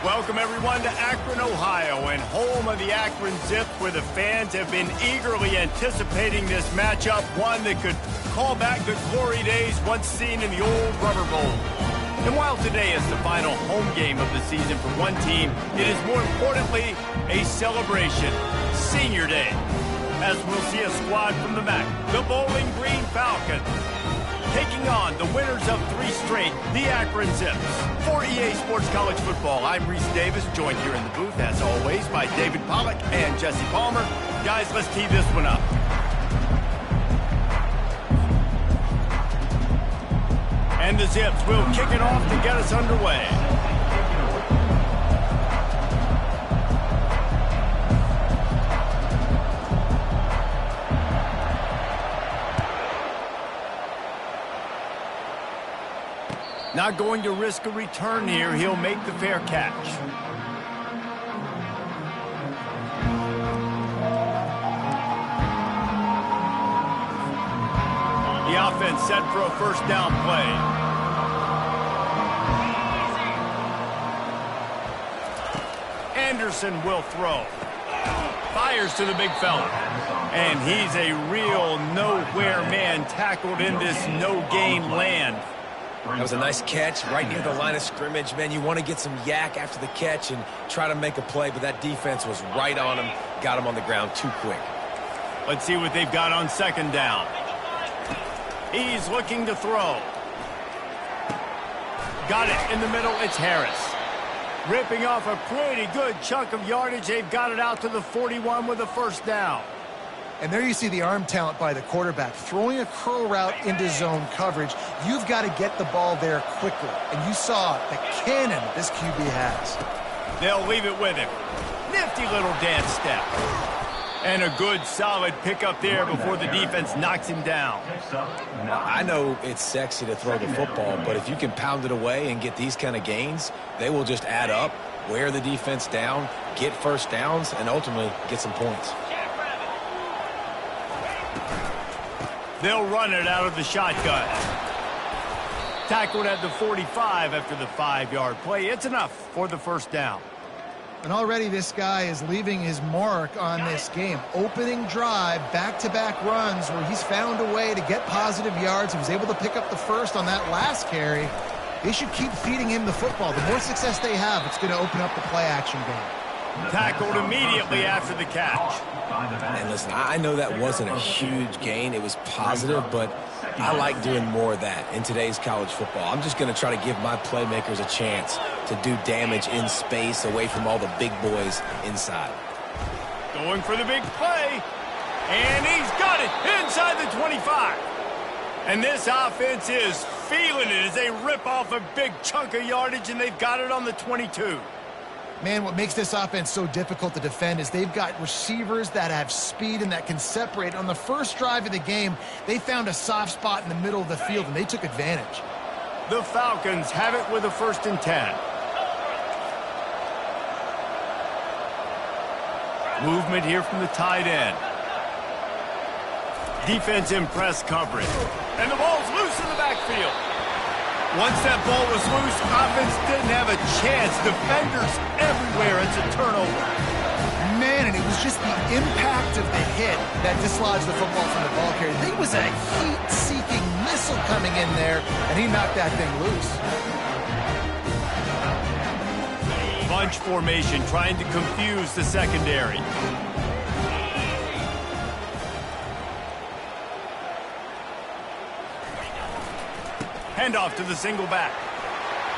Welcome, everyone, to Akron, Ohio, and home of the Akron Zips, where the fans have been eagerly anticipating this matchup, one that could call back the glory days once seen in the old Rubber Bowl. And while today is the final home game of the season for one team, it is more importantly a celebration, Senior Day, as we'll see a squad from the MAC, the Bowling Green Falcons, taking on the winners of 3 straight, the Akron Zips. For EA Sports College Football, I'm Reese Davis, joined here in the booth, as always, by David Pollack and Jesse Palmer. Guys, let's tee this one up. And the Zips will kick it off to get us underway. Not going to risk a return here. He'll make the fair catch. The offense set for a first down play. Anderson will throw. Fires to the big fella. And he's a real nowhere man tackled in this no-gain land. That was a nice catch right near the line of scrimmage. Man, you want to get some yak after the catch and try to make a play, but that defense was right on him, got him on the ground too quick. Let's see what they've got on second down. He's looking to throw. Got it in the middle. It's Harris. Ripping off a pretty good chunk of yardage. They've got it out to the 41 with a first down. And there you see the arm talent by the quarterback. Throwing a curl route into zone coverage, you've got to get the ball there quickly. And you saw the cannon this QB has. They'll leave it with him. Nifty little dance step. And a good, solid pickup there before the defense knocks him down. I know it's sexy to throw the football, but if you can pound it away and get these kind of gains, they will just add up, wear the defense down, get first downs, and ultimately get some points. They'll run it out of the shotgun. Tackled at the 45 after the 5-yard play. It's enough for the first down. And already this guy is leaving his mark on this game. Opening drive, back-to-back runs where he's found a way to get positive yards. He was able to pick up the first on that last carry. They should keep feeding him the football. The more success they have, it's going to open up the play-action game. Tackled immediately after the catch. And listen, I know that wasn't a huge gain. It was positive, but I like doing more of that in today's college football. I'm just going to try to give my playmakers a chance to do damage in space away from all the big boys inside. Going for the big play. And he's got it inside the 25. And this offense is feeling it as they rip off a big chunk of yardage, and they've got it on the 22. Man, what makes this offense so difficult to defend is they've got receivers that have speed and that can separate. On the first drive of the game, they found a soft spot in the middle of the field, and they took advantage. The Falcons have it with a 1st and 10. Movement here from the tight end. Defense in press coverage. And the ball's loose in the backfield. Once that ball was loose, offense didn't have a chance. Defenders everywhere. It's a turnover. Man, and it was just the impact of the hit that dislodged the football from the ball carrier. There was a heat-seeking missile coming in there, and he knocked that thing loose. Bunch formation trying to confuse the secondary. Handoff to the single back.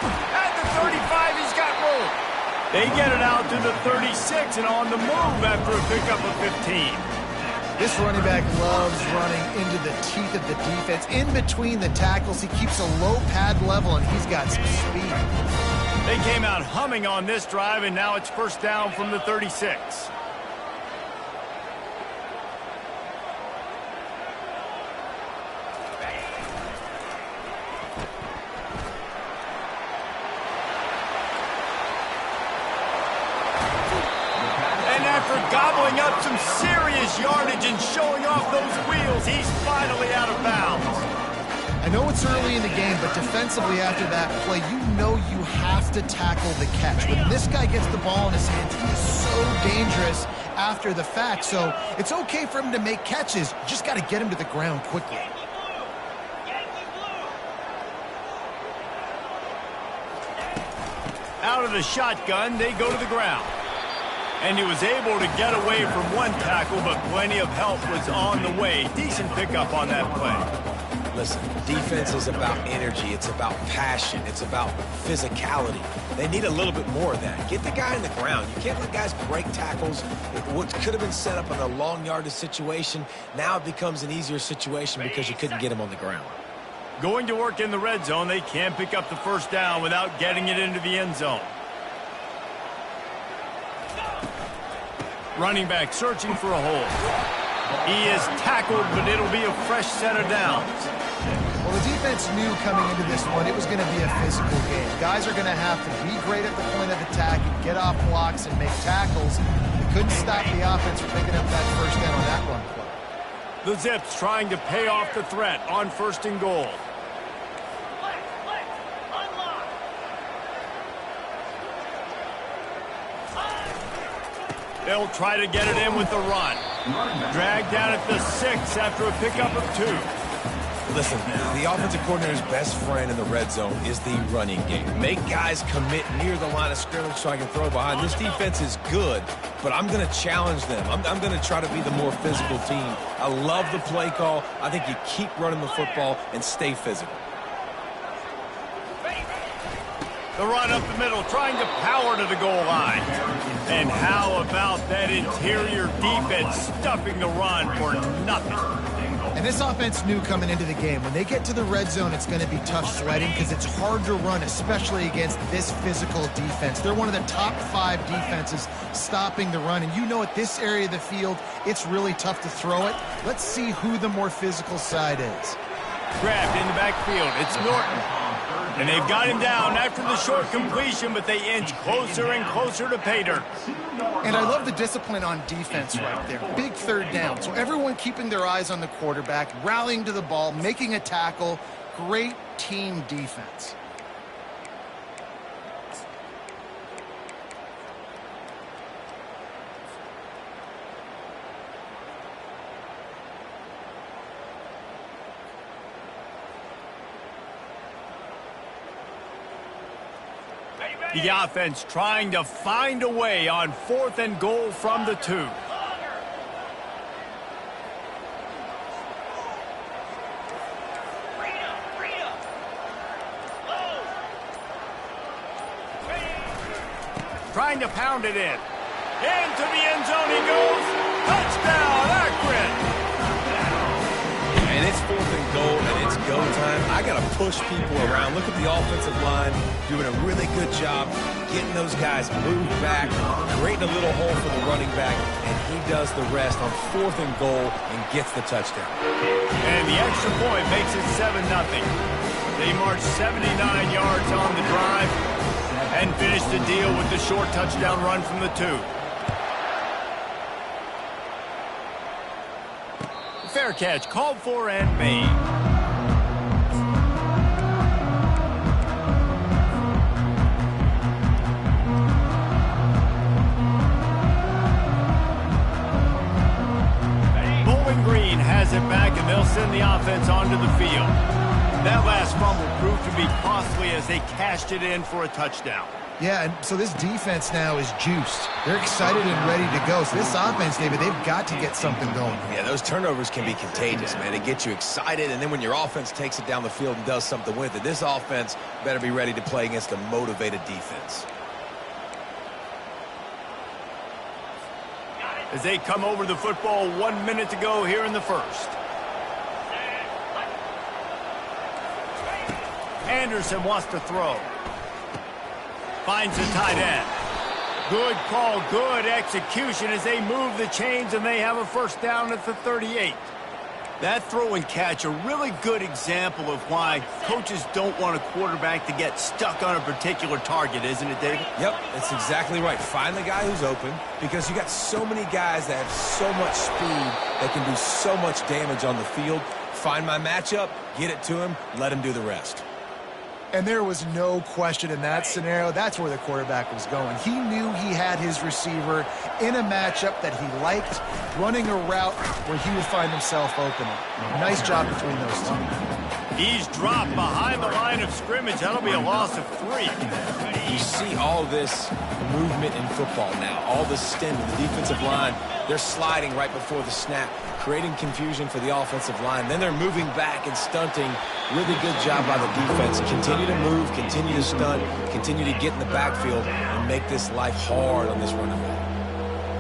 At the 35, he's got room. They get it out to the 36 and on the move after a pickup of 15. This running back loves running into the teeth of the defense. In between the tackles, he keeps a low pad level, and he's got some speed. They came out humming on this drive, and now it's first down from the 36. Gobbling up some serious yardage and showing off those wheels, he's finally out of bounds. I know it's early in the game, but defensively after that play, you know you have to tackle the catch. When this guy gets the ball in his hands, he is so dangerous after the fact. So it's okay for him to make catches. You just got to get him to the ground quickly. Out of the shotgun, they go to the ground. And he was able to get away from one tackle, but plenty of help was on the way. Decent pickup on that play. Listen, defense is about energy. It's about passion. It's about physicality. They need a little bit more of that. Get the guy in the ground. You can't let guys break tackles. What could have been set up in a long yardage situation, now it becomes an easier situation because you couldn't get him on the ground. Going to work in the red zone, they can't pick up the first down without getting it into the end zone. Running back searching for a hole. He is tackled, but it'll be a fresh set of downs. Well, the defense knew coming into this one it was going to be a physical game. Guys are going to have to be great at the point of attack and get off blocks and make tackles. They couldn't stop the offense from picking up that first down on that run play. The Zips trying to pay off the threat on 1st and goal. They'll try to get it in with the run. Dragged down at the 6 after a pickup of 2. Listen, the offensive coordinator's best friend in the red zone is the running game. Make guys commit near the line of scrimmage so I can throw behind. This defense is good, but I'm going to challenge them. I'm going to try to be the more physical team. I love the play call. I think you keep running the football and stay physical. The run up the middle, trying to power to the goal line. And how about that interior defense stuffing the run for nothing? And this offense knew coming into the game, when they get to the red zone, it's going to be tough sledding because it's hard to run, especially against this physical defense. They're one of the top 5 defenses stopping the run. And you know at this area of the field, it's really tough to throw it. Let's see who the more physical side is. Grabbed in the backfield. It's Norton. And they've got him down after the short completion, but they inch closer and closer to pay dirt. And I love the discipline on defense right there. Big 3rd down. So everyone keeping their eyes on the quarterback, rallying to the ball, making a tackle. Great team defense. The offense trying to find a way on 4th and goal from the 2. Trying to pound it in. Into the end zone he goes. Touchdown, Akron! And it's 4th and goal, and it's go time. I got to push people around. Look at the offensive line doing a really good job getting those guys moved back, creating a little hole for the running back, and he does the rest on 4th and goal and gets the touchdown. And the extra point makes it 7-0. They march 79 yards on the drive and finish the deal with the short touchdown run from the 2. Fair catch called for and made. Bowling Green has it back, and they'll send the offense onto the field. That last fumble proved to be costly as they cashed it in for a touchdown. Yeah, and so this defense now is juiced. They're excited and ready to go. So this offense, David, they've got to get something going. Yeah, those turnovers can be contagious, man. They get you excited, and then when your offense takes it down the field and does something with it, this offense better be ready to play against a motivated defense. As they come over the football, 1 minute to go here in the 1st. Anderson wants to throw. Finds the tight end. Good call, good execution as they move the chains, and they have a first down at the 38. That throw and catch, a really good example of why coaches don't want a quarterback to get stuck on a particular target, isn't it, David? Yep, that's exactly right. Find the guy who's open, because you got so many guys that have so much speed that can do so much damage on the field. find my matchup, get it to him, let him do the rest. And there was no question in that scenario. That's where the quarterback was going. He knew he had his receiver in a matchup that he liked, running a route where he would find himself opening. Nice job between those two. He's dropped behind the line of scrimmage. That'll be a loss of 3. You see all this movement in football now, all the stint of the defensive line. They're sliding right before the snap, creating confusion for the offensive line. Then they're moving back and stunting. Really good job by the defense. Continue to move, continue to stunt, continue to get in the backfield and make this life hard on this running back.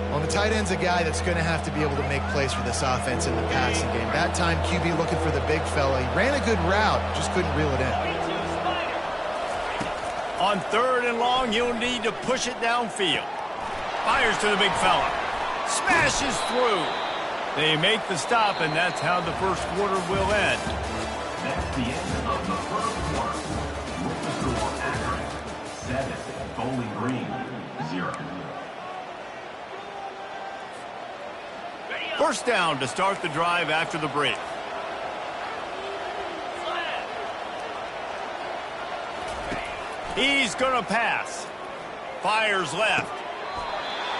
Well, the tight end's a guy that's going to have to be able to make plays for this offense in the passing game. That time, QB looking for the big fella. He ran a good route, just couldn't reel it in. On 3rd and long, you'll need to push it downfield. Fires to the big fella. Smashes through. They make the stop, and that's how the first quarter will end. That's the end of the first quarter. With the score accurate, 7, Bowling Green, 0. First down to start the drive after the break. He's going to pass. Fires left.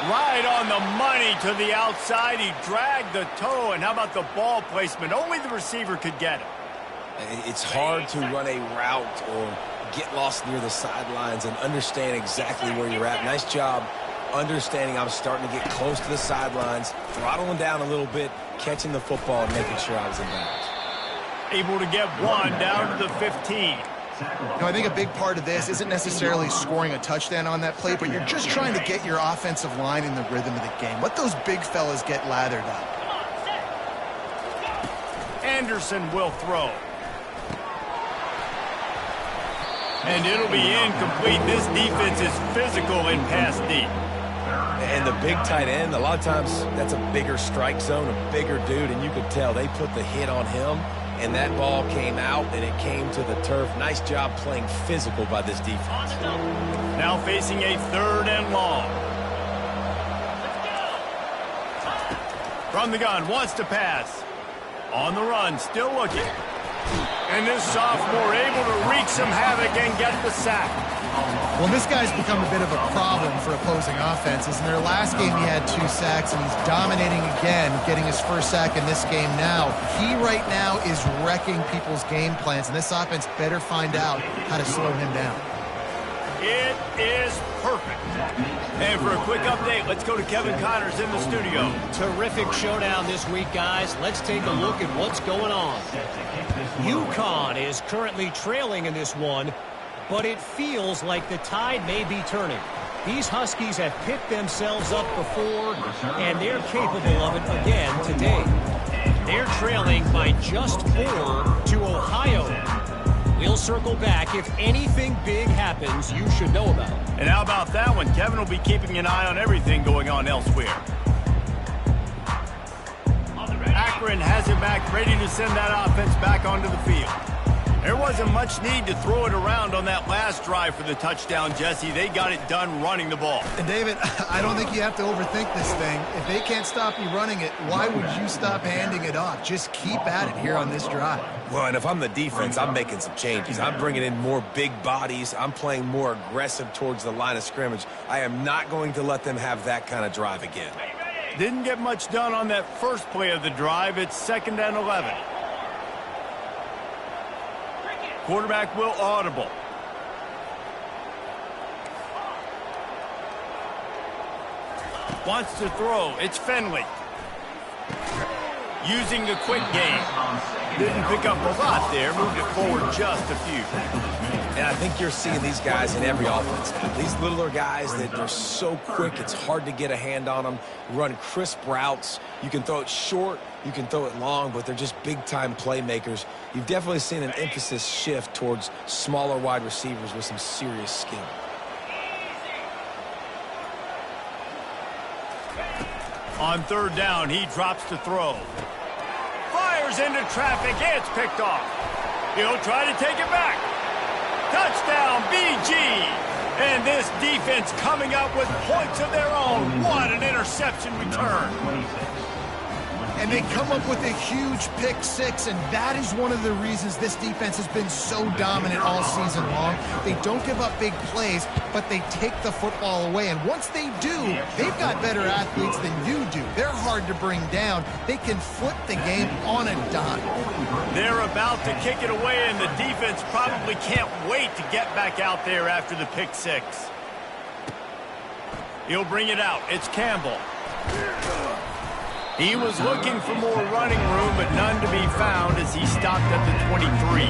Right on the money to the outside. He dragged the toe, and how about the ball placement? Only the receiver could get it. It's hard to run a route or get lost near the sidelines and understand exactly where you're at. Nice job understanding I'm starting to get close to the sidelines, throttling down a little bit, catching the football, and making sure I was in bounds. Able to get one down to the 15. I think a big part of this isn't necessarily scoring a touchdown on that play, but you're just trying to get your offensive line in the rhythm of the game. Let those big fellas get lathered up. Anderson will throw. And it'll be incomplete. This defense is physical in pass deep. And the big tight end, a lot of times that's a bigger strike zone, a bigger dude, and you could tell they put the hit on him, and that ball came out, and it came to the turf. Nice job playing physical by this defense. Now facing a 3rd and long. From the gun, wants to pass. On the run, still looking. And this sophomore able to wreak some havoc and get the sack. Well, this guy's become a bit of a problem for opposing offenses. In their last game, he had 2 sacks, and he's dominating again, getting his first sack in this game now. He right now is wrecking people's game plans, and this offense better find out how to slow him down. It is perfect. And for a quick update, let's go to Kevin Connors in the studio. Terrific showdown this week, guys. Let's take a look at what's going on. UConn is currently trailing in this one, but it feels like the tide may be turning. These Huskies have picked themselves up before, and they're capable of it again today. They're trailing by just 4 to Ohio. We'll circle back. If anything big happens, you should know about it. And how about that one? Kevin will be keeping an eye on everything going on elsewhere. Akron has it back, ready to send that offense back onto the field. There wasn't much need to throw it around on that last drive for the touchdown, Jesse. They got it done running the ball. And, David, I don't think you have to overthink this thing. If they can't stop you running it, why would you stop handing it off? Just keep at it here on this drive. Well, and if I'm the defense, I'm making some changes. I'm bringing in more big bodies. I'm playing more aggressive towards the line of scrimmage. I am not going to let them have that kind of drive again. Didn't get much done on that first play of the drive. It's 2nd and 11. Quarterback will audible. Wants to throw. It's Finley. Using the quick game. Didn't pick up a lot there. Moved it forward just a few. And I think you're seeing these guys in every offense now. These littler guys that they're so quick, it's hard to get a hand on them. Run crisp routes. You can throw it short, you can throw it long, but they're just big-time playmakers. You've definitely seen an emphasis shift towards smaller wide receivers with some serious skill. On 3rd down, he drops to throw. Fires into traffic. It's picked off. He'll try to take it back. Touchdown, BG. And this defense coming up with points of their own. What an interception return. And they come up with a huge pick six, and that is one of the reasons this defense has been so dominant all season long. They don't give up big plays, but they take the football away. And once they do, they've got better athletes than you do. They're hard to bring down. They can flip the game on a dime. They're about to kick it away, and the defense probably can't wait to get back out there after the pick six. He'll bring it out. It's Campbell. He was looking for more running room, but none to be found as he stopped at the 23.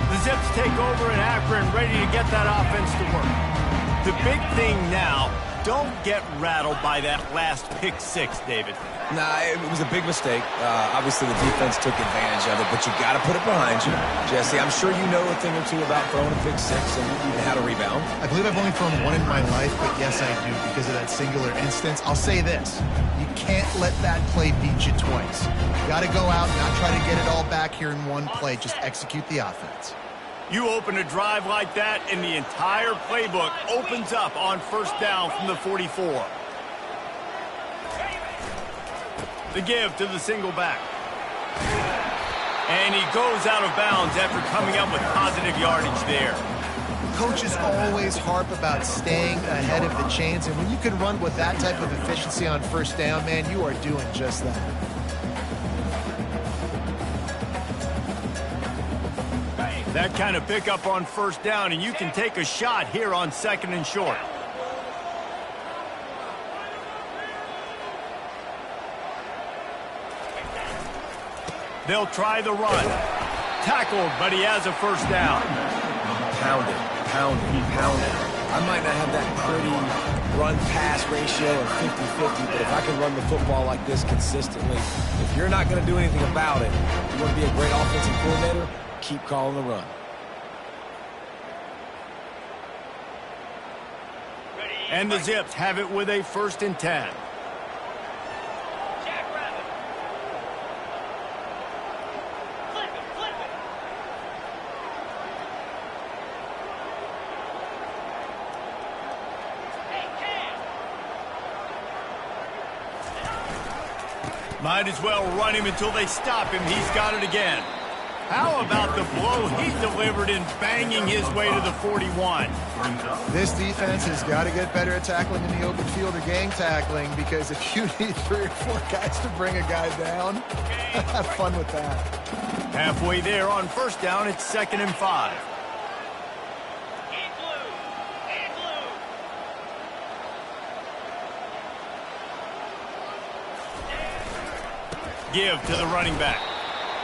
The Zips take over in Akron, ready to get that offense to work. The big thing now, don't get rattled by that last pick six, David. Nah, it was a big mistake. Obviously, the defense took advantage of it, but you got to put it behind you. Jesse, I'm sure you know a thing or two about throwing a pick six and even how to rebound. I believe I've only thrown one in my life, but yes, I do because of that singular instance. I'll say this. You can't let that play beat you twice. You got to go out and not try to get it all back here in one play. Just execute the offense. You open a drive like that, and the entire playbook opens up on first down from the 44. The give to the single back. And he goes out of bounds after coming up with positive yardage there. Coaches always harp about staying ahead of the chains, and when you can run with that type of efficiency on first down, man, you are doing just that. That kind of pickup on first down, and you can take a shot here on second and short. They'll try the run. Tackled, but he has a first down. Pound it, pound it, pound it. I might not have that pretty run-pass ratio of 50-50, but if I can run the football like this consistently, if you're not going to do anything about it, you want to be a great offensive coordinator, keep calling the run. And the Zips have it with a 1st and 10. Might as well run him until they stop him. He's got it again. How about the blow he delivered in banging his way to the 41? This defense has got to get better at tackling in the open field or gang tackling, because if you need 3 or 4 guys to bring a guy down, have fun with that. Halfway there on first down, it's 2nd and 5. Give to the running back.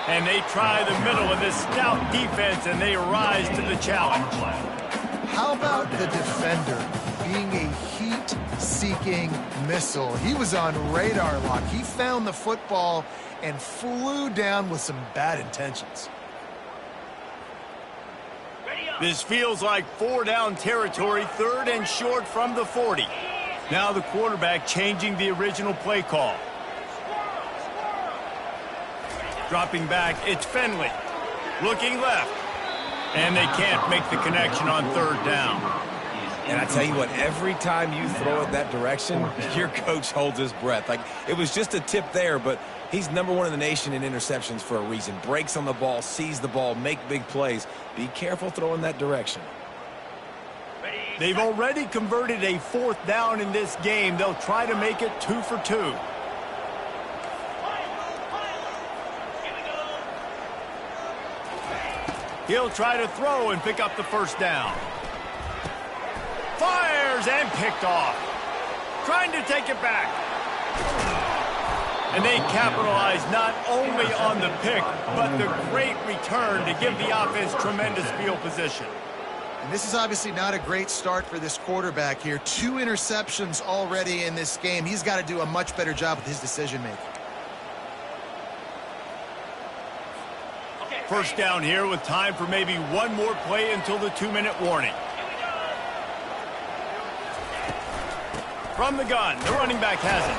And they try the middle of this stout defense, and they rise to the challenge. How about the defender being a heat-seeking missile? He was on radar lock. He found the football and flew down with some bad intentions. This feels like 4-down territory, 3rd and short from the 40. Now the quarterback changing the original play call. Dropping back, it's Finley. Looking left. And they can't make the connection on 3rd down. And I tell you what, every time you throw it that direction, your coach holds his breath. Like, it was just a tip there, but he's #1 in the nation in interceptions for a reason. Breaks on the ball, sees the ball, make big plays. Be careful throwing that direction. They've already converted a 4th down in this game. They'll try to make it 2 for 2. He'll try to throw and pick up the 1st down. Fires and picked off. Trying to take it back. And they capitalize not only on the pick, but the great return to give the offense tremendous field position. And this is obviously not a great start for this quarterback here. 2 interceptions already in this game. He's got to do a much better job with his decision-making. First down here with time for maybe one more play until the 2-minute warning. From the gun, the running back has it.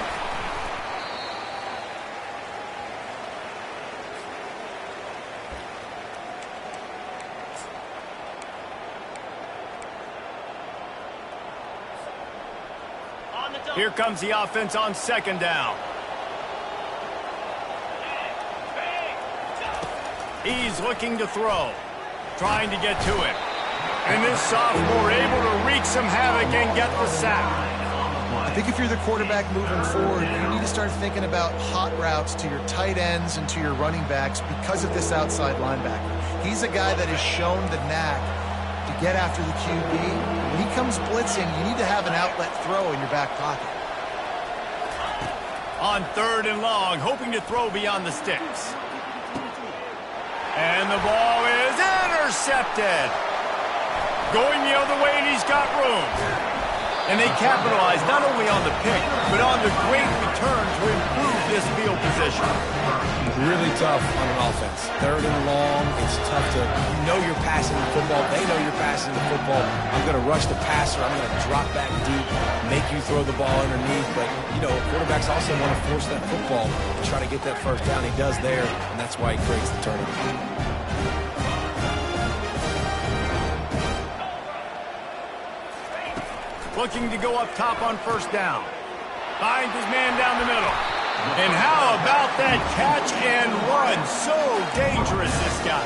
Here comes the offense on second down. He's looking to throw, trying to get to it. And this sophomore able to wreak some havoc and get the sack. I think if you're the quarterback moving forward, you need to start thinking about hot routes to your tight ends and to your running backs because of this outside linebacker. He's a guy that has shown the knack to get after the QB. When he comes blitzing, you need to have an outlet throw in your back pocket. On third and long, hoping to throw beyond the sticks. And the ball is intercepted. Going the other way, and he's got room. And they capitalize not only on the pick, but on the great return to improve this field position. Really tough on an offense. Third and long, it's tough to, you know you're passing the football. They know you're passing the football. I'm going to rush the passer. I'm going to drop back deep, make you throw the ball underneath. But, you know, quarterbacks also want to force that football and try to get that first down. He does there, and that's why he creates the turnover. Looking to go up top on first down. Finds his man down the middle. And how about that catch and run? So dangerous, this guy.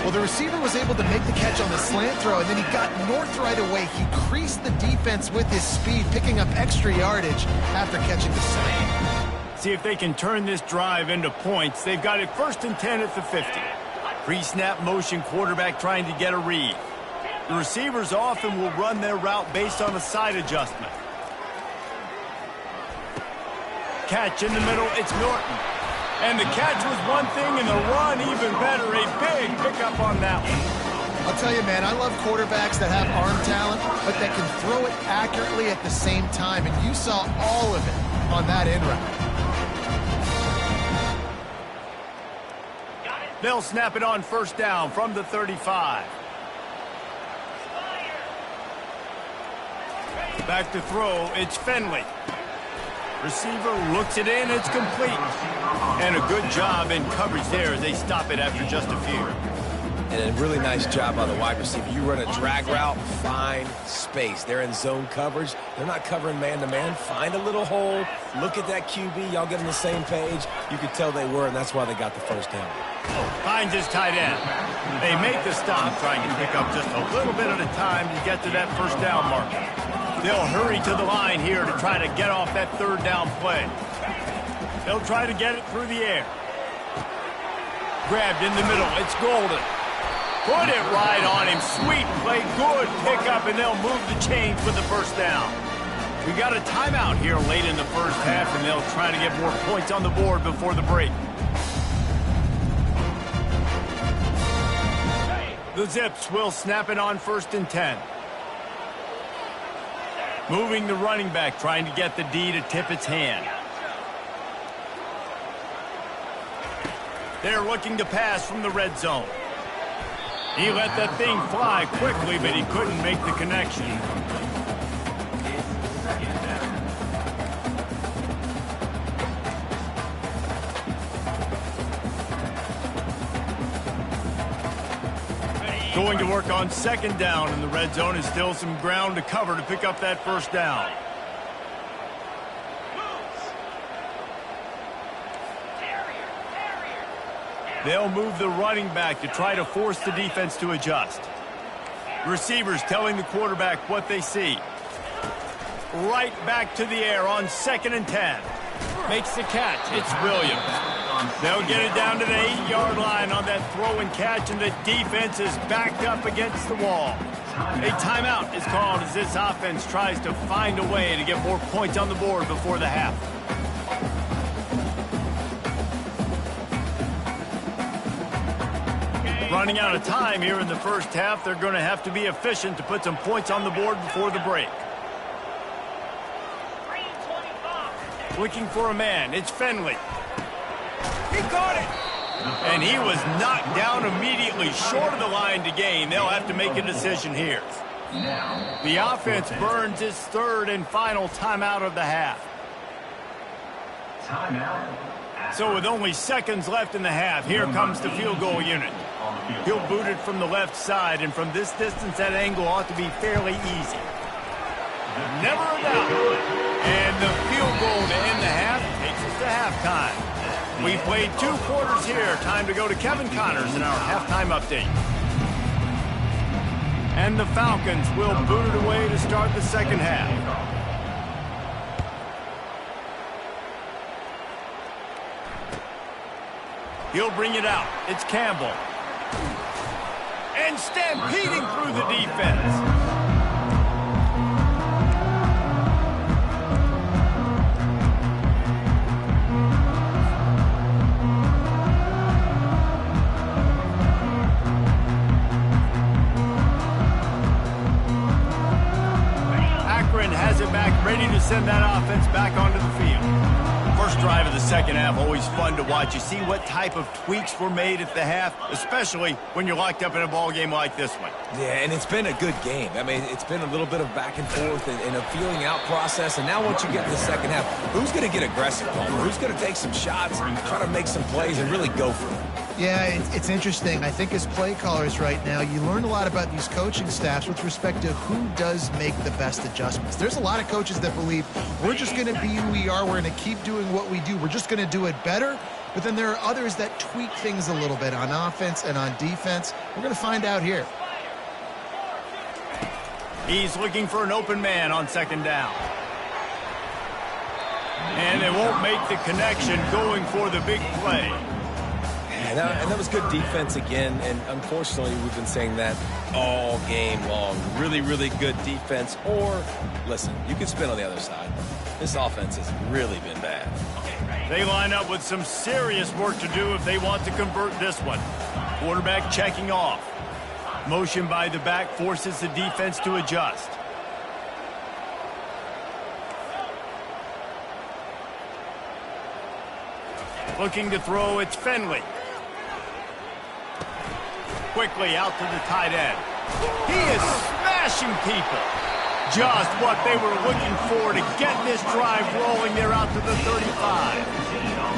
Well, the receiver was able to make the catch on the slant throw, and then he got north right away. He creased the defense with his speed, picking up extra yardage after catching the slant. See if they can turn this drive into points. They've got it 1st and 10 at the 50. Pre-snap motion, quarterback trying to get a read. The receivers often will run their route based on a side adjustment. Catch in the middle, it's Norton. And the catch was one thing, and the run even better. A big pickup on that one. I'll tell you, man, I love quarterbacks that have arm talent, but that can throw it accurately at the same time, and you saw all of it on that in route. They'll snap it on first down from the 35. Back to throw, it's Finley. Receiver looks it in, it's complete. And a good job in coverage there as they stop it after just a few. And a really nice job by the wide receiver. You run a drag route, find space. They're in zone coverage. They're not covering man-to-man. Find a little hole. Look at that QB. Y'all get on the same page. You could tell they were, and that's why they got the first down. Finds his tight end. They make the stop, trying to pick up just a little bit at a time to get to that first down marker. They'll hurry to the line here to try to get off that third down play. They'll try to get it through the air. Grabbed in the middle. It's Golden. Put it right on him. Sweet play. Good pickup, and they'll move the chains with the first down. We got a timeout here late in the first half, and they'll try to get more points on the board before the break. The Zips will snap it on 1st and 10. Moving the running back, trying to get the D to tip its hand. They're looking to pass from the red zone. He let that thing fly quickly, but he couldn't make the connection. Going to work on second down in the red zone is still some ground to cover to pick up that first down. They'll move the running back to try to force the defense to adjust. Receivers telling the quarterback what they see. Right back to the air on 2nd and 10. Makes the catch. It's Williams. They'll get it down to the 8-yard line on that throw and catch, and the defense is backed up against the wall. A timeout is called as this offense tries to find a way to get more points on the board before the half. Running out of time here in the first half, they're going to have to be efficient to put some points on the board before the break. Looking for a man, it's Finley. He caught it! And he was knocked down immediately short of the line to gain. They'll have to make a decision here. The offense burns its third and final timeout of the half. So with only seconds left in the half, here comes the field goal unit. He'll boot it from the left side, and from this distance, that angle ought to be fairly easy. Never a doubt. And the field goal to end the half takes us to halftime. We played 2 quarters here. Time to go to Kevin Connors in our halftime update. And the Falcons will boot it away to start the second half. He'll bring it out. It's Campbell. And stampeding through the defense. Has it back, ready to send that offense back onto the field. First drive of the second half, always fun to watch. You see what type of tweaks were made at the half, especially when you're locked up in a ball game like this one. Yeah, and it's been a good game. I mean, it's been a little bit of back and forth and a feeling out process. And now once you get to the second half, who's going to get aggressive, Palmer? Who's going to take some shots, try to make some plays, and really go for it? Yeah, it's interesting. I think as play callers right now, you learn a lot about these coaching staffs with respect to who does make the best adjustments. There's a lot of coaches that believe we're just going to be who we are. We're going to keep doing what we do. We're just going to do it better. But then there are others that tweak things a little bit on offense and on defense. We're going to find out here. He's looking for an open man on second down. And they won't make the connection going for the big play. And that was good defense again, and unfortunately we've been saying that all game long. Really, really good defense. Or, listen, you can spin on the other side. This offense has really been bad. They line up with some serious work to do if they want to convert this one. Quarterback checking off. Motion by the back forces the defense to adjust. Looking to throw, it's Finley. Quickly out to the tight end. He is smashing people. Just what they were looking for to get this drive rolling. They're out to the 35.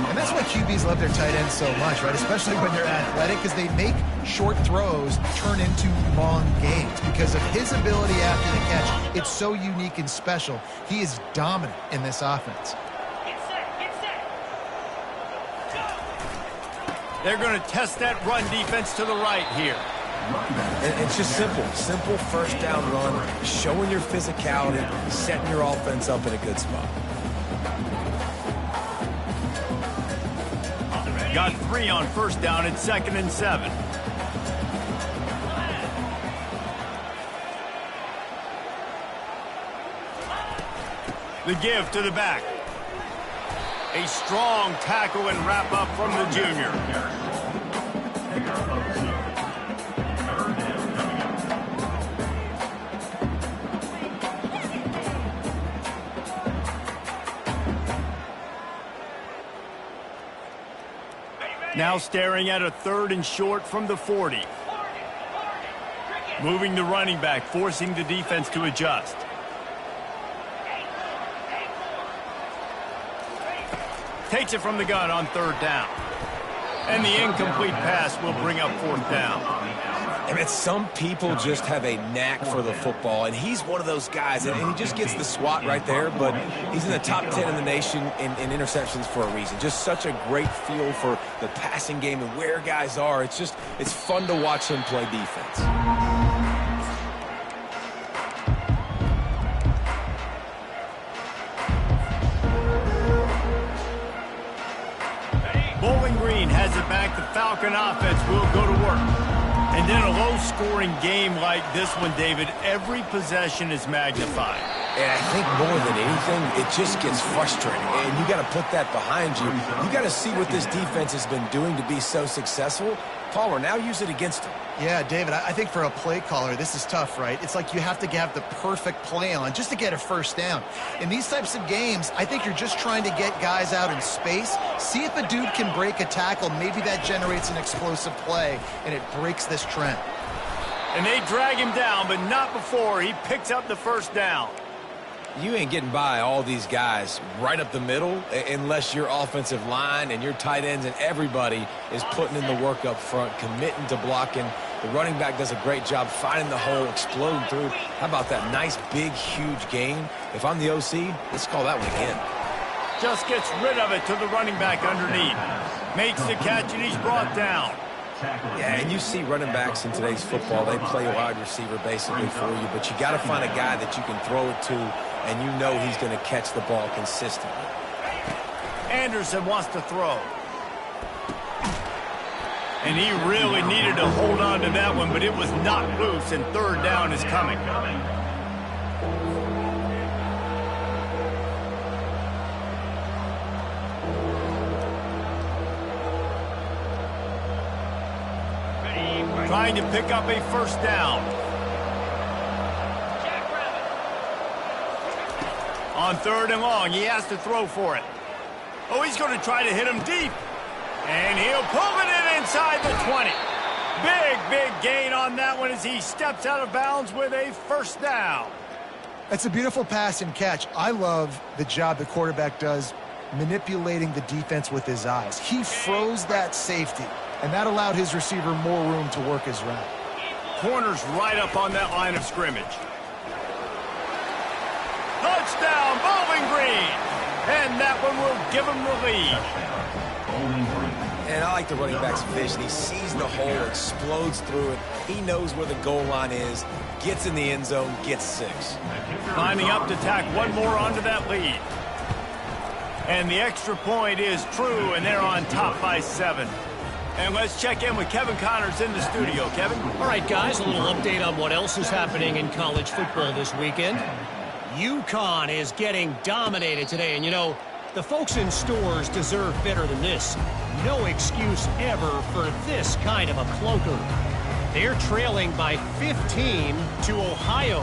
And that's why QBs love their tight ends so much, right? Especially when they're athletic, because they make short throws turn into long gains because of his ability after the catch. It's so unique and special. He is dominant in this offense. They're going to test that run defense to the right here. It's just simple first down run, showing your physicality, setting your offense up in a good spot. Got 3 on first down at 2nd and 7. The give to the back. A strong tackle and wrap up from the junior. Now staring at a 3rd and short from the 40. Moving the running back, forcing the defense to adjust. Takes it from the gun on 3rd down. And the incomplete pass will bring up 4th down. I mean, some people just have a knack for the football, and he's one of those guys, and he just gets the swat right there, but he's in the top 10 in the nation in interceptions for a reason. Just such a great feel for the passing game and where guys are. It's fun to watch him play defense. Bowling Green has it back. The Falcon offense will go to work. And in a low-scoring game like this one, David, every possession is magnified. And I think more than anything, it just gets frustrating. And you got to put that behind you. You got to see what this defense has been doing to be so successful. Palmer, now use it against him. Yeah, David, I think for a play caller, this is tough, right? It's like you have to have the perfect play on just to get a first down. In these types of games, I think you're just trying to get guys out in space, see if a dude can break a tackle. Maybe that generates an explosive play, and it breaks this trend. And they drag him down, but not before he picks up the first down. You ain't getting by all these guys right up the middle unless your offensive line and your tight ends and everybody is putting in the work up front, committing to blocking. The running back does a great job finding the hole, exploding through. How about that nice, big, huge gain? If I'm the OC, let's call that one again. Just gets rid of it to the running back underneath. Makes the catch, and he's brought down. Yeah, and you see running backs in today's football, they play wide receiver basically for you, but you got to find a guy that you can throw it to, and you know he's going to catch the ball consistently. Anderson wants to throw. And he really needed to hold on to that one, but it was knocked loose, and third down is coming. Trying to pick up a first down. On third and long, he has to throw for it. Oh, he's going to try to hit him deep. And he'll pull it in inside the 20. Big gain on that one as he steps out of bounds with a first down. That's a beautiful pass and catch. I love the job the quarterback does manipulating the defense with his eyes. He froze that safety, and that allowed his receiver more room to work his route. Corner's right up on that line of scrimmage. Touchdown, Bowling Green. And that one will give him the lead. And I like the running back's vision. He sees the hole, explodes through it. He knows where the goal line is, gets in the end zone, gets 6. Lining up to tack one more onto that lead. And the extra point is true, and they're on top by 7. And let's check in with Kevin Connors in the studio. Kevin? All right, guys, a little update on what else is happening in college football this weekend. UConn is getting dominated today, and you know, the folks in stores deserve better than this. No excuse ever for this kind of a clunker. They're trailing by 15 to Ohio.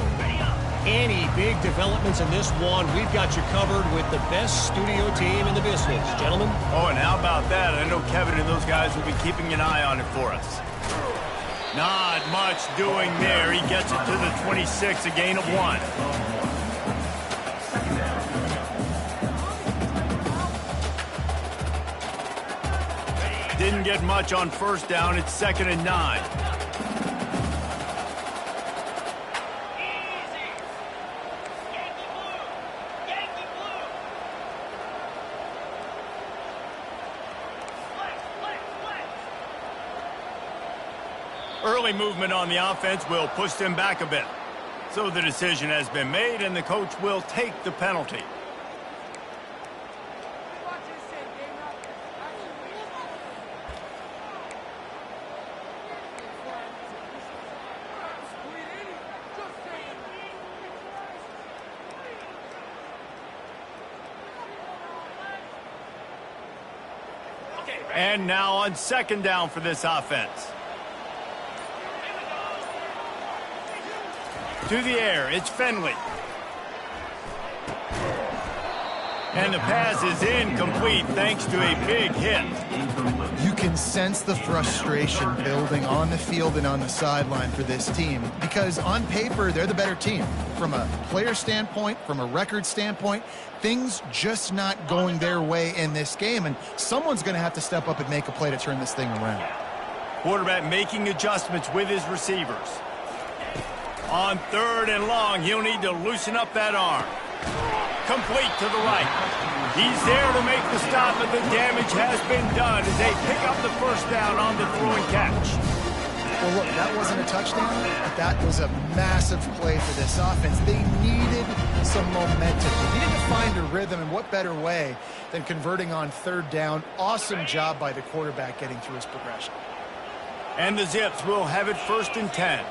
Any big developments in this one, we've got you covered with the best studio team in the business. Gentlemen? Oh, and how about that? I know Kevin and those guys will be keeping an eye on it for us. Not much doing there. He gets it to the 26, a gain of 1. Didn't get much on first down. It's 2nd and 9. Early movement on the offense will push them back a bit. So the decision has been made, and the coach will take the penalty. And now on 2nd down for this offense. To the air, it's Finley. And the pass is incomplete thanks to a big hit. You can sense the frustration building on the field and on the sideline for this team because on paper, they're the better team. From a player standpoint, from a record standpoint, things just not going their way in this game, and someone's going to have to step up and make a play to turn this thing around. Quarterback making adjustments with his receivers. On 3rd and long, he'll need to loosen up that arm. Complete to the right. He's there to make the stop, but the damage has been done as they pick up the first down on the throw and catch. Well, look, that wasn't a touchdown, but that was a massive play for this offense. They needed some momentum. They needed to find a rhythm, and what better way than converting on 3rd down. Awesome job by the quarterback getting through his progression. And the Zips will have it 1st and 10.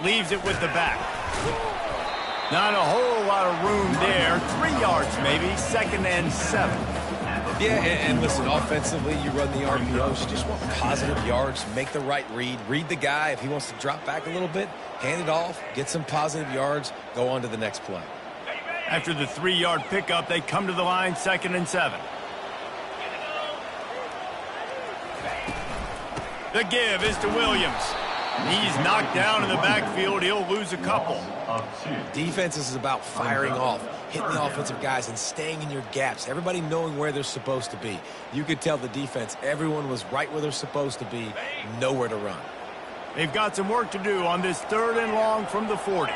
Leaves it with the back. Not a whole lot of room there. 3 yards maybe. 2nd and 7. Yeah, and listen, offensively, you run the RPOs. You just want positive yards, make the right read the guy. If he wants to drop back a little bit, hand it off, get some positive yards, go on to the next play. After the 3-yard pickup, they come to the line, 2nd and 7. The give is to Williams. He's knocked down in the backfield. He'll lose a couple. Defense is about firing off, hitting the offensive guys and staying in your gaps, everybody knowing where they're supposed to be. You could tell the defense, everyone was right where they're supposed to be, nowhere to run. They've got some work to do on this 3rd and long from the 40.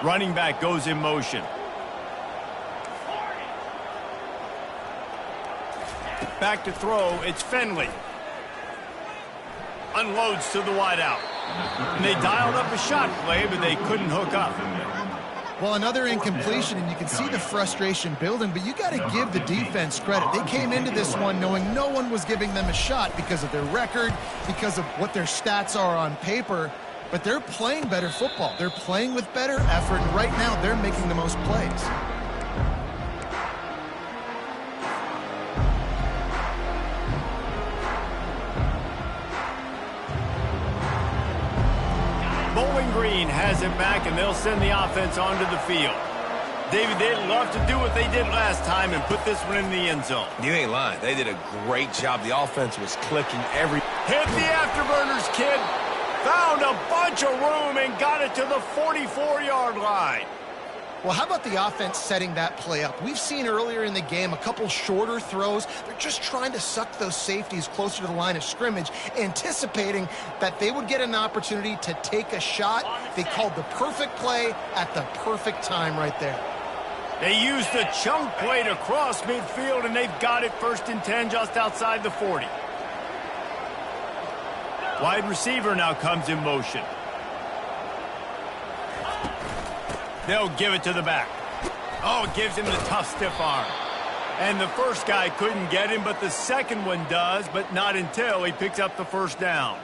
Running back goes in motion. Back to throw, it's Finley. Unloads to the wideout. And they dialed up a shot play, but they couldn't hook up. Well, another incompletion, and you can see the frustration building, but you got to give the defense credit. They came into this one knowing no one was giving them a shot because of their record, because of what their stats are on paper, but they're playing better football. They're playing with better effort, and right now they're making the most plays. Bowling Green has it back, and they'll send the offense onto the field. David, they'd love to do what they did last time and put this one in the end zone. You ain't lying. They did a great job. The offense was clicking every... Hit the afterburners, kid. Found a bunch of room and got it to the 44-yard line. Well, how about the offense setting that play up? We've seen earlier in the game a couple shorter throws. They're just trying to suck those safeties closer to the line of scrimmage, anticipating that they would get an opportunity to take a shot. They called the perfect play at the perfect time right there. They used the chunk play to cross midfield, and they've got it 1st and 10 just outside the 40. Wide receiver now comes in motion. They'll give it to the back. Oh, it gives him the tough stiff arm. And the first guy couldn't get him, but the second one does, but not until he picks up the 1st down.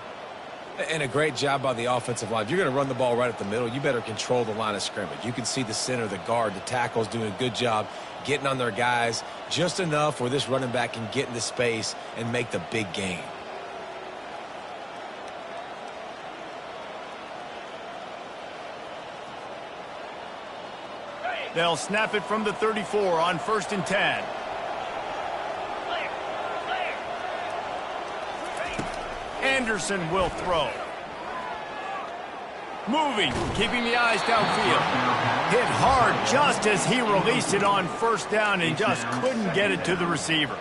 And a great job by the offensive line. If you're going to run the ball right at the middle, you better control the line of scrimmage. You can see the center, the guard, the tackles doing a good job getting on their guys just enough where this running back can get into space and make the big gain. They'll snap it from the 34 on 1st and 10. Anderson will throw. Moving, keeping the eyes downfield. Hit hard just as he released it on 1st down and just couldn't get it to the receiver.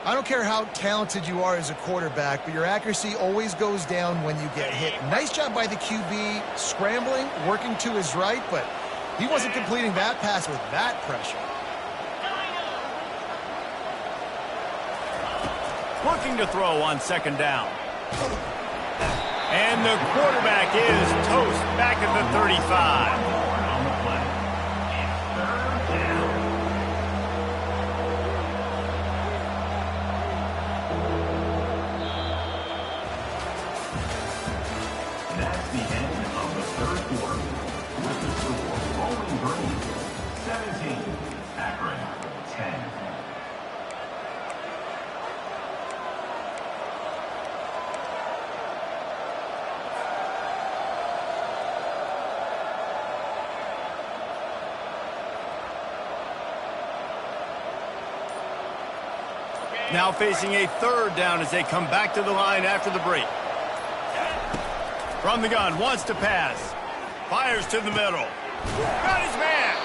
I don't care how talented you are as a quarterback, but your accuracy always goes down when you get hit. Nice job by the QB scrambling, working to his right, but he wasn't completing that pass with that pressure. Looking to throw on 2nd down. And the quarterback is toast back at the 35. That's the end of the 3rd quarter. With the score, Bowling Green 17, Akron 10. Now facing a 3rd down as they come back to the line after the break. From the gun, wants to pass. Fires to the middle. Got his man.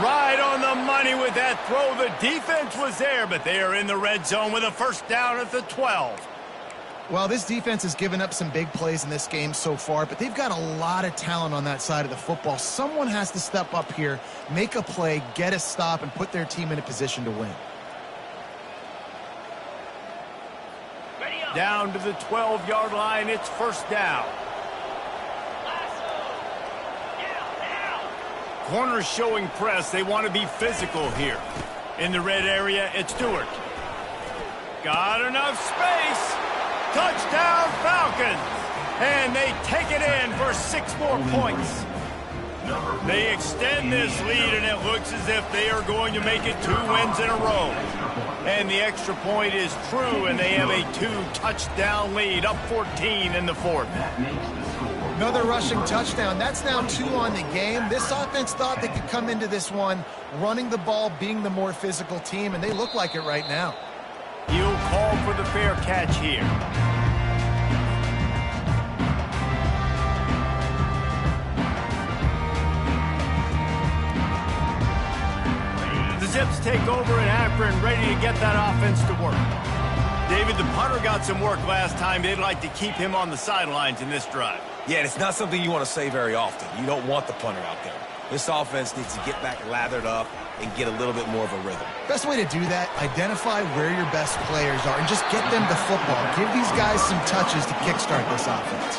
Right on the money with that throw. The defense was there, but they are in the red zone with a 1st down at the 12. Well, this defense has given up some big plays in this game so far, but they've got a lot of talent on that side of the football. Someone has to step up here, make a play, get a stop, and put their team in a position to win. Down to the 12-yard line, it's 1st down. Corners showing press. They want to be physical here. In the red area, it's Stewart. Got enough space. Touchdown, Falcons. And they take it in for 6 more points. They extend this lead, and it looks as if they are going to make it 2 wins in a row. And the extra point is true, and they have a 2-touchdown lead, up 14 in the 4th. Another rushing touchdown. That's now 2 on the game. This offense thought they could come into this one running the ball, being the more physical team, and they look like it right now. He'll call for the fair catch here. Zips take over in Akron, ready to get that offense to work. David, the punter got some work last time. They'd like to keep him on the sidelines in this drive. Yeah, and it's not something you want to say very often. You don't want the punter out there. This offense needs to get back lathered up and get a little bit more of a rhythm. Best way to do that, identify where your best players are and just get them the football. Give these guys some touches to kickstart this offense.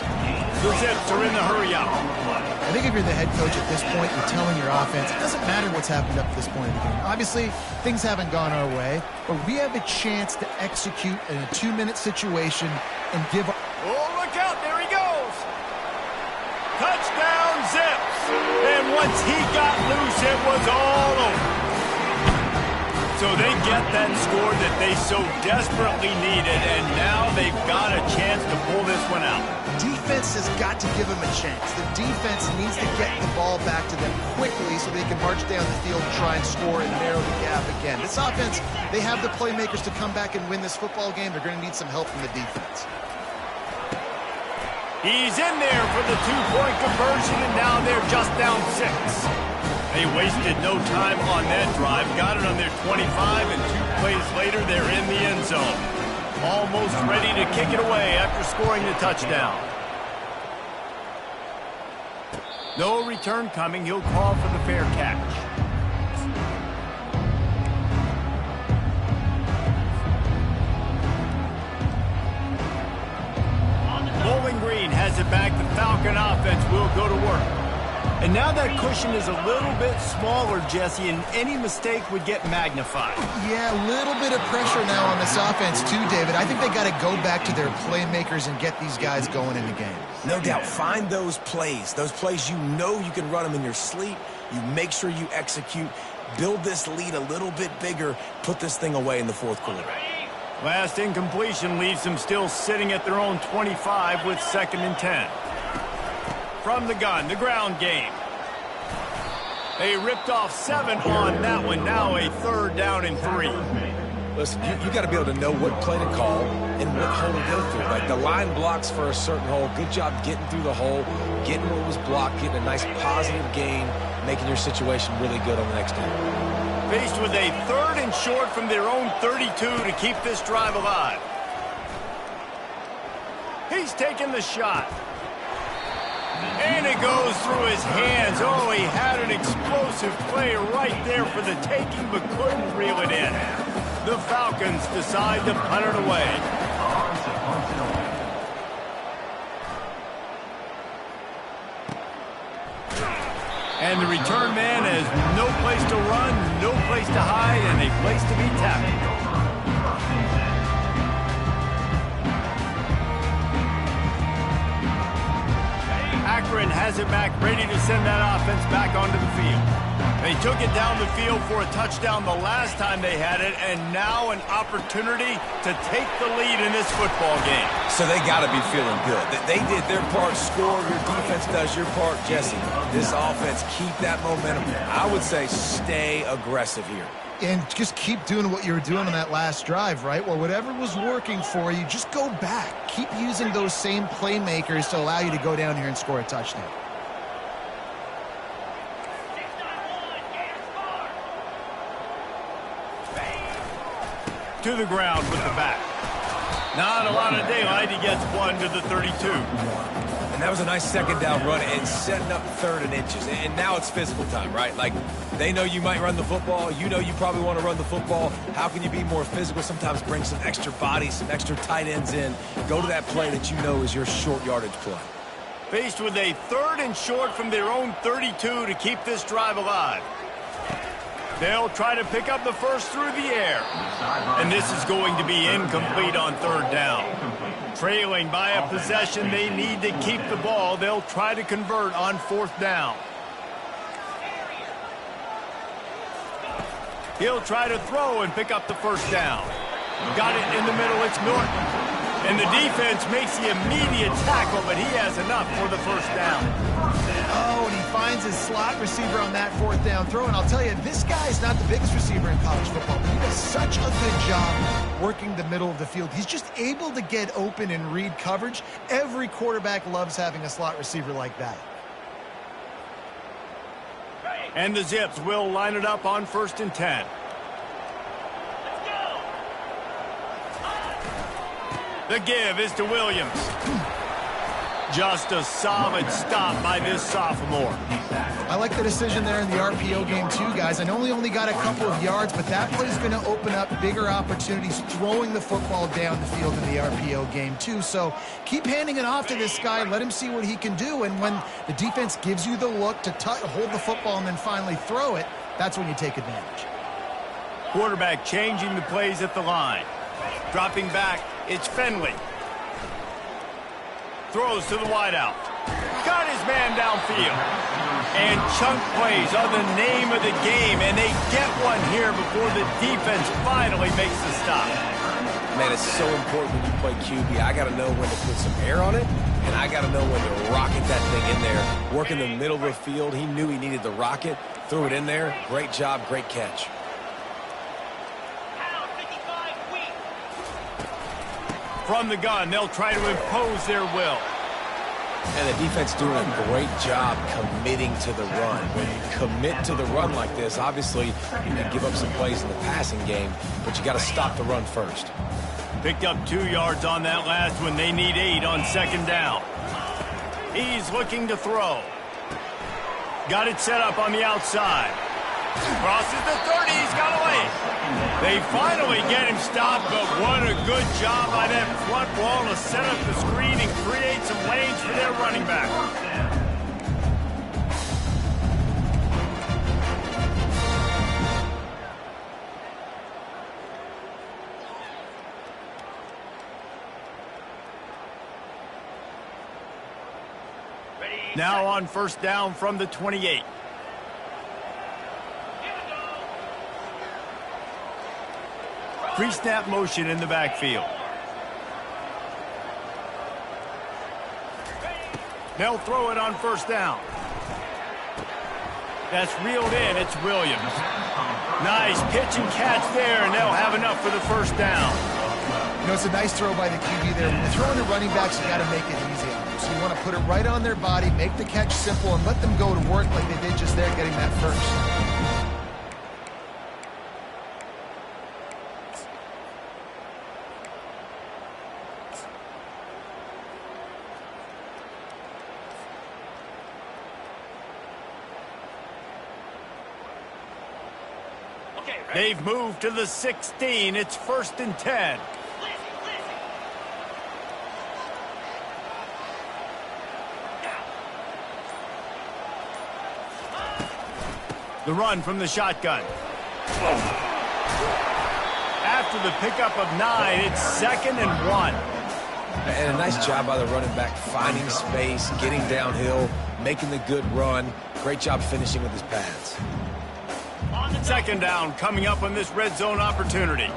The Zips are in the hurry out. I think if you're the head coach at this point, you're telling your offense, it doesn't matter what's happened up to this point in the game. Obviously, things haven't gone our way, but we have a chance to execute in a 2-minute situation and give... Oh, look out, there he goes. Touchdown, Zips. And once he got loose, it was all over. So they get that score that they so desperately needed, and now they've got a chance to pull this one out. Defense has got to give them a chance. The defense needs to get the ball back to them quickly so they can march down the field and try and score and narrow the gap again. This offense, they have the playmakers to come back and win this football game. They're going to need some help from the defense. He's in there for the 2-point conversion, and now they're just down 6. They wasted no time on that drive, got it on their 25, and 2 plays later, they're in the end zone. Almost ready to kick it away after scoring the touchdown. No return coming. He'll call for the fair catch. Bowling Green has it back. The Falcon offense will go to work. And now that cushion is a little bit smaller, Jesse, and any mistake would get magnified. Yeah, a little bit of pressure now on this offense too, David. I think they got to go back to their playmakers and get these guys going in the game. No doubt. Find those plays you know you can run them in your sleep. You make sure you execute. Build this lead a little bit bigger. Put this thing away in the fourth quarter. Last incompletion leaves them still sitting at their own 25 with 2nd and 10. From the gun, the ground game. They ripped off 7 on that one. Now a 3rd down and 3. Listen, you got to be able to know what play to call and what hole to go through. Like the line blocks for a certain hole. Good job getting through the hole, getting what was blocked, getting a nice positive gain, making your situation really good on the next down. Faced with a 3rd and short from their own 32 to keep this drive alive. He's taking the shot. And it goes through his hands. Oh, he had an explosive play right there for the taking, but couldn't reel it in. The Falcons decide to punt it away. And the return man has no place to run, no place to hide, and a place to be tackled. Akron has it back, ready to send that offense back onto the field. They took it down the field for a touchdown the last time they had it, and now an opportunity to take the lead in this football game. So they got to be feeling good. They did their part, score, your defense does your part, Jesse. This offense, keep that momentum. I would say stay aggressive here. And just keep doing what you were doing on that last drive, right? Well, whatever was working for you, just go back. Keep using those same playmakers to allow you to go down here and score a touchdown. To the ground with the back. Not a lot of daylight. He gets 1 to the 32. And that was a nice 2nd down run and setting up 3rd and inches. And now it's physical time, right? Like, they know you might run the football. You know you probably want to run the football. How can you be more physical? Sometimes bring some extra bodies, some extra tight ends in. Go to that play that you know is your short yardage play. Faced with a 3rd and short from their own 32 to keep this drive alive. They'll try to pick up the first through the air. And this is going to be incomplete on 3rd down. Trailing by a possession, they need to keep the ball. They'll try to convert on 4th down. He'll try to throw and pick up the 1st down. Got it in the middle. It's Norton. And the defense makes the immediate tackle, but he has enough for the 1st down. Oh, and he finds his slot receiver on that 4th down throw. And I'll tell you, this guy's not the biggest receiver in college football, but he does such a good job working the middle of the field. He's just able to get open and read coverage. Every quarterback loves having a slot receiver like that. And the Zips will line it up on 1st and 10. The give is to Williams. Just a solid stop by this sophomore. I like the decision there in the RPO game too, guys. I know he only got a couple of yards, but that play is going to open up bigger opportunities throwing the football down the field in the RPO game too. So keep handing it off to this guy. Let him see what he can do. And when the defense gives you the look to hold the football and then finally throw it, that's when you take advantage. Quarterback changing the plays at the line. Dropping back, it's Finley. Throws to the wideout. Got his man downfield. And chunk plays are the name of the game, and they get one here before the defense finally makes the stop. Man, it's so important when you play QB. I got to know when to put some air on it, and I got to know when to rocket that thing in there. Work in the middle of the field. He knew he needed the rocket. Threw it in there. Great job, great catch. From the gun, they'll try to impose their will. And the defense doing a great job committing to the run. When you commit to the run like this, obviously you can give up some plays in the passing game, but you got to stop the run first. Picked up 2 yards on that last one. They need 8 on second down. He's looking to throw. Got it set up on the outside. Crosses the 30. He's got away. They finally get him stopped, but what a good job by that front wall to set up the screen and create some lanes for their running back. Now on first down from the 28. Pre-snap motion in the backfield. They'll throw it on first down. That's reeled in. It's Williams. Nice pitch and catch there, and they'll have enough for the first down. You know, it's a nice throw by the QB there. When you're throwing to running backs, you got to make it easy on them. So you want to put it right on their body, make the catch simple, and let them go to work like they did just there, getting that first. They've moved to the 16. It's 1st and 10. The run from the shotgun. After the pickup of 9, it's 2nd and 1. And a nice job by the running back, finding space, getting downhill, making the good run. Great job finishing with his pads. Second down coming up on this red zone opportunity.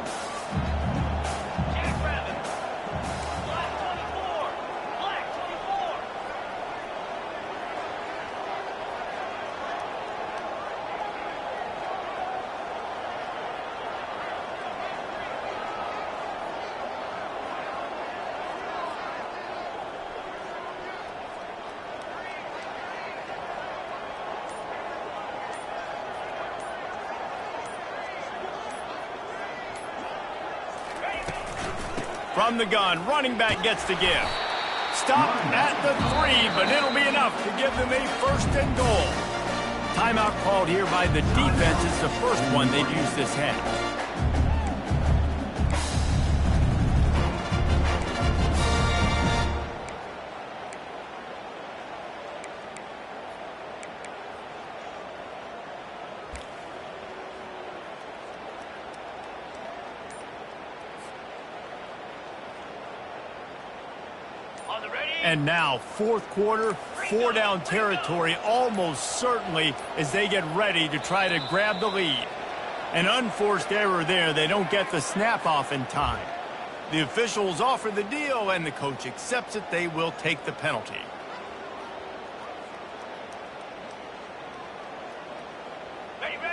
From the gun, running back gets to give. Stop at the 3, but it'll be enough to give them a 1st and goal. Timeout called here by the defense. It's the first one they've used this half. And now, 4th quarter, 4-down territory almost certainly as they get ready to try to grab the lead. An unforced error there. They don't get the snap off in time. The officials offer the deal, and the coach accepts it. They will take the penalty.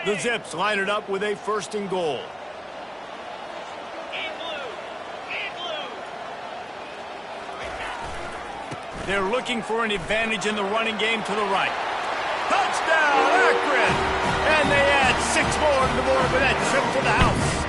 The Zips line it up with a 1st and goal. They're looking for an advantage in the running game to the right. Touchdown, Akron! And they add 6 more to the board with that trip to the house.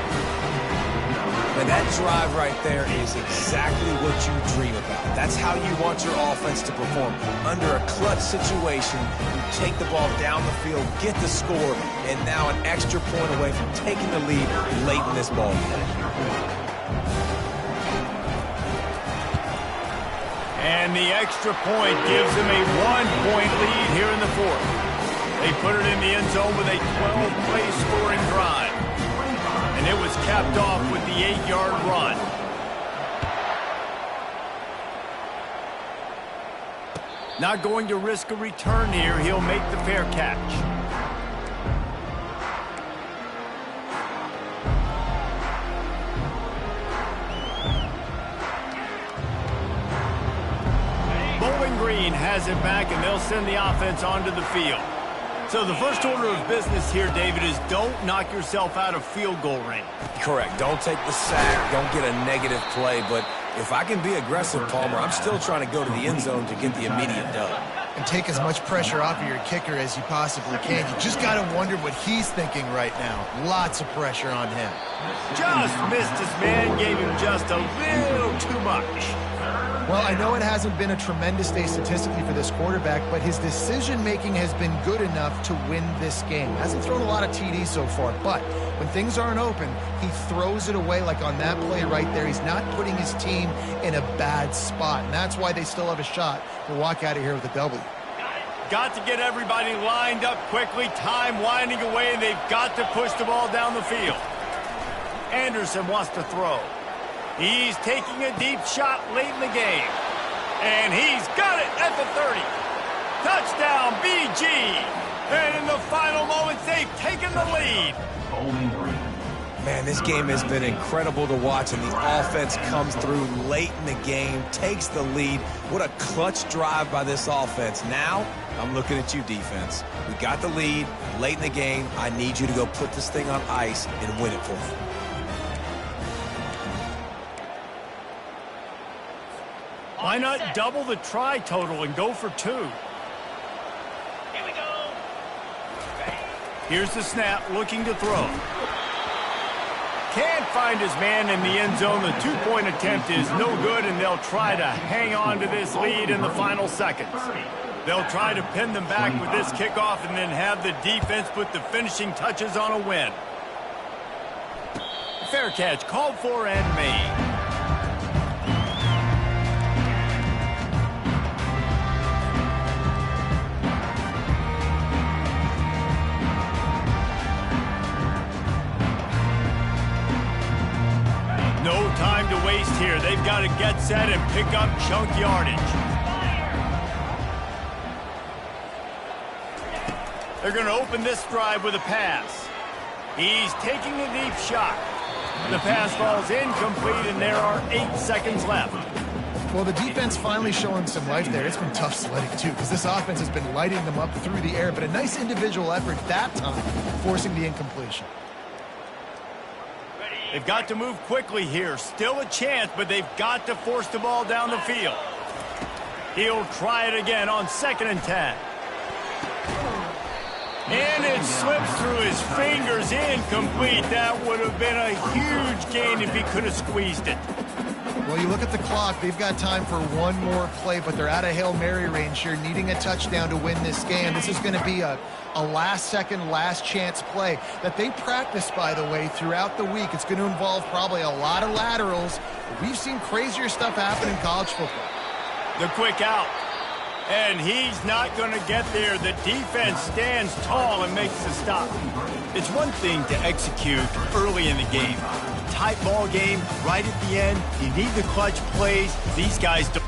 Man, that drive right there is exactly what you dream about. That's how you want your offense to perform. Under a clutch situation, you take the ball down the field, get the score, and now an extra point away from taking the lead late in this ball game. And the extra point gives them a 1-point lead here in the fourth. They put it in the end zone with a 12-play scoring drive. And it was capped off with the 8-yard run. Not going to risk a return here. He'll make the fair catch. Bowling Green has it back, and they'll send the offense onto the field. So the first order of business here, David, is don't knock yourself out of field goal range. Correct. Don't take the sack. Don't get a negative play. But if I can be aggressive, Palmer, I'm still trying to go to the end zone to get the immediate dub. And take as much pressure off of your kicker as you possibly can. You just got to wonder what he's thinking right now. Lots of pressure on him. Just missed his man, gave him just a little too much. Well, I know it hasn't been a tremendous day statistically for this quarterback, but his decision-making has been good enough to win this game. Hasn't thrown a lot of TDs so far, but when things aren't open, he throws it away like on that play right there. He's not putting his team in a bad spot, and that's why they still have a shot to walk out of here with a W. Got to get everybody lined up quickly. Time winding away, and they've got to push the ball down the field. Anderson wants to throw. He's taking a deep shot late in the game. And he's got it at the 30. Touchdown, BG. And in the final moments, they've taken the lead. Man, this game has been incredible to watch, and the offense comes through late in the game, takes the lead. What a clutch drive by this offense. Now, I'm looking at you, defense. We got the lead late in the game. I need you to go put this thing on ice and win it for me. Why not double the try total and go for 2? Here we go. Here's the snap, looking to throw. Can't find his man in the end zone. The 2-point attempt is no good, and they'll try to hang on to this lead in the final seconds. They'll try to pin them back with this kickoff and then have the defense put the finishing touches on a win. Fair catch called for and made. No time to waste here. They've got to get set and pick up chunk yardage. They're going to open this drive with a pass. He's taking a deep shot. The pass falls incomplete, and there are 8 seconds left. Well, the defense finally showing some life there. It's been tough sledding, too, because this offense has been lighting them up through the air, but a nice individual effort that time, forcing the incompletion. They've got to move quickly here. Still a chance, but they've got to force the ball down the field. He'll try it again on 2nd and 10. And it slips through his fingers, incomplete. That would have been a huge gain if he could have squeezed it. Well, you look at the clock. They've got time for one more play, but they're out of Hail Mary range here, needing a touchdown to win this game. This is going to be a last-second, last-chance play that they practice, by the way, throughout the week. It's going to involve probably a lot of laterals. We've seen crazier stuff happen in college football. The quick out. And he's not going to get there. The defense stands tall and makes the stop. It's one thing to execute early in the game. Tight ball game, right at the end. You need the clutch plays. These guys don't.